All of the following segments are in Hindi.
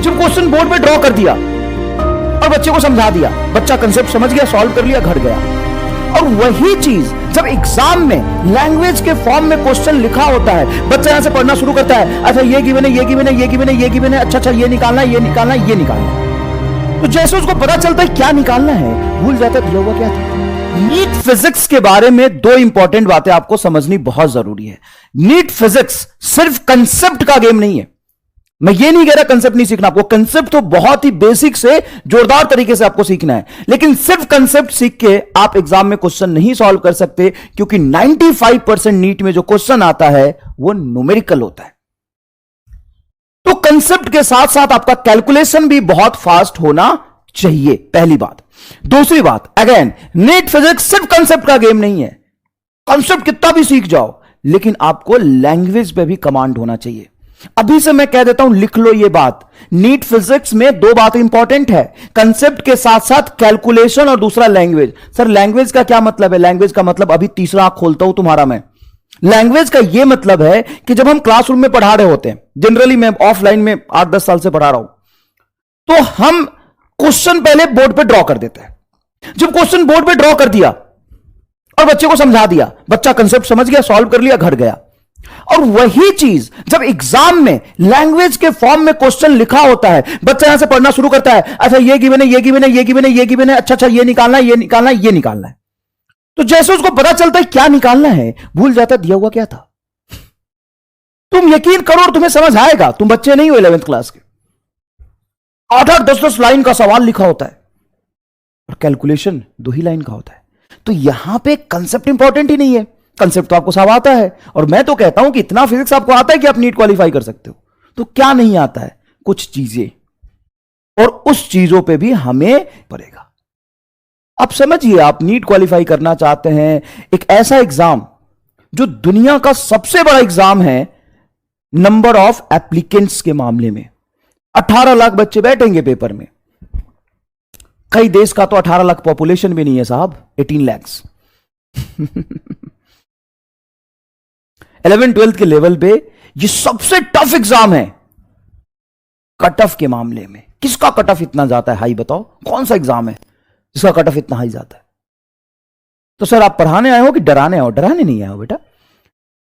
जब क्वेश्चन बोर्ड पे ड्रॉ कर दिया और बच्चे को समझा दिया, बच्चा कंसेप्ट समझ गया, सॉल्व कर लिया, घर गया। और वही चीज जब एग्जाम में लैंग्वेज के फॉर्म में क्वेश्चन लिखा होता है, बच्चा यहां से पढ़ना शुरू करता है, अच्छा ये गिवन है, ये गिवन है, ये गिवन है, ये गिवन है, अच्छा ये निकालना है, ये निकालना है, ये निकालना है। तो जैसे उसको पता चलता है क्या निकालना है, भूल जाता है दिया हुआ क्या था। नीट फिजिक्स के बारे में दो इंपॉर्टेंट बातें आपको समझनी बहुत जरूरी है। नीट फिजिक्स सिर्फ कंसेप्ट का गेम नहीं है। मैं ये नहीं कह रहा कंसेप्ट नहीं सीखना आपको, कंसेप्ट तो बहुत ही बेसिक से जोरदार तरीके से आपको सीखना है, लेकिन सिर्फ कंसेप्ट सीख के आप एग्जाम में क्वेश्चन नहीं सॉल्व कर सकते, क्योंकि 95% नीट में जो क्वेश्चन आता है वो न्यूमेरिकल होता है। तो कंसेप्ट के साथ साथ आपका कैलकुलेशन भी बहुत फास्ट होना चाहिए, पहली बात। दूसरी बात, अगेन नीट फिजिक्स सिर्फ कंसेप्ट का गेम नहीं है। कंसेप्ट कितना भी सीख जाओ, लेकिन आपको लैंग्वेज पे भी कमांड होना चाहिए। अभी से मैं कह देता हूं, लिख लो ये बात, नीट फिजिक्स में दो बातें इंपॉर्टेंट है, कंसेप्ट के साथ साथ कैलकुलेशन और दूसरा लैंग्वेज। सर लैंग्वेज का क्या मतलब है? लैंग्वेज का मतलब, अभी तीसरा आंख खोलता हूं तुम्हारा मैं, लैंग्वेज का यह मतलब है कि जब हम क्लासरूम में पढ़ा रहे होते हैं, जनरली मैं ऑफलाइन में 8-10 साल से पढ़ा रहा हूं, तो हम क्वेश्चन पहले बोर्ड पे ड्रॉ कर देते हैं। जब क्वेश्चन बोर्ड पे ड्रॉ कर दिया और बच्चे को समझा दिया, बच्चा कंसेप्ट समझ गया, सॉल्व कर लिया, घर गया। और वही चीज जब एग्जाम में लैंग्वेज के फॉर्म में क्वेश्चन लिखा होता है, बच्चा यहां से पढ़ना शुरू करता है, अच्छा ये गिवन है, ये गिवन है, ये गिवन है, ये गिवन है, अच्छा ये निकालना है, ये निकालना है, ये निकालना है। तो जैसे उसको पता चलता है क्या निकालना है, भूल जाता है दिया हुआ क्या था। तुम यकीन करो और तुम्हें समझ आएगा, तुम बच्चे नहीं हो 11th क्लास के। 8-8, 10-10 लाइन का सवाल लिखा होता है और कैलकुलेशन 2 ही लाइन का होता है। तो यहां पे कंसेप्ट इंपॉर्टेंट ही नहीं है, कंसेप्ट तो आपको सब आता है। और मैं तो कहता हूं कि इतना फिजिक्स आपको आता है कि आप नीट क्वालिफाई कर सकते हो। तो क्या नहीं आता है? कुछ चीजें, और उस चीजों पे भी हमें पड़ेगा। आप समझिए, आप नीट क्वालिफाई करना चाहते हैं, एक ऐसा एग्जाम जो दुनिया का सबसे बड़ा एग्जाम है नंबर ऑफ एप्लीकेंट्स के मामले में। 18 लाख बच्चे बैठेंगे पेपर में। कई देश का तो 18 लाख पॉपुलेशन भी नहीं है साहब, 18 लैक्स। 11th-12th के लेवल पे ये सबसे टफ एग्जाम है कट ऑफ के मामले में। किसका कट ऑफ इतना जाता है हाई? बताओ कौन सा एग्जाम है जिसका कट ऑफ इतना हाई जाता है? तो सर आप पढ़ाने आए हो कि डराने आए हो? डराने नहीं आए हो बेटा,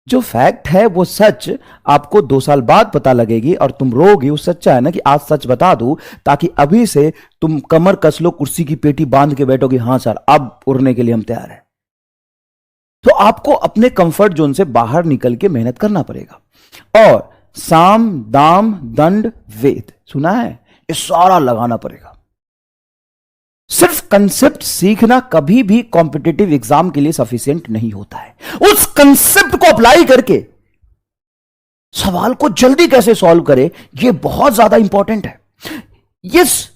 जो फैक्ट है वो सच आपको 2 साल बाद पता लगेगी और तुम रोगी। वो सच्चा है ना कि आज सच बता दूं, ताकि अभी से तुम कमर कस लो, कुर्सी की पेटी बांध के बैठोगे, हां सर अब उड़ने के लिए हम तैयार हैं। तो आपको अपने कंफर्ट जोन से बाहर निकल के मेहनत करना पड़ेगा। और साम दाम दंड वेद सुना है, ये सारा लगाना पड़ेगा। सिर्फ कंसेप्ट सीखना कभी भी कॉम्पिटिटिव एग्जाम के लिए सफिशिएंट नहीं होता है। उस कंसेप्ट को अप्लाई करके सवाल को जल्दी कैसे सॉल्व करे, यह बहुत ज्यादा इंपॉर्टेंट है। इस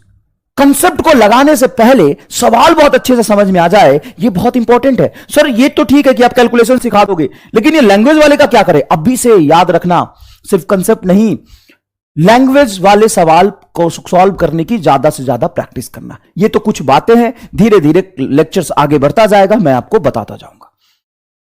कंसेप्ट को लगाने से पहले सवाल बहुत अच्छे से समझ में आ जाए, यह बहुत इंपॉर्टेंट है। सर ये तो ठीक है कि आप कैलकुलेशन सिखा दोगे, लेकिन ये लैंग्वेज वाले का क्या करें? अभी से याद रखना, सिर्फ कंसेप्ट नहीं, लैंग्वेज वाले सवाल को सॉल्व करने की ज्यादा से ज्यादा प्रैक्टिस करना। ये तो कुछ बातें हैं, धीरे धीरे लेक्चर्स आगे बढ़ता जाएगा, मैं आपको बताता जाऊंगा।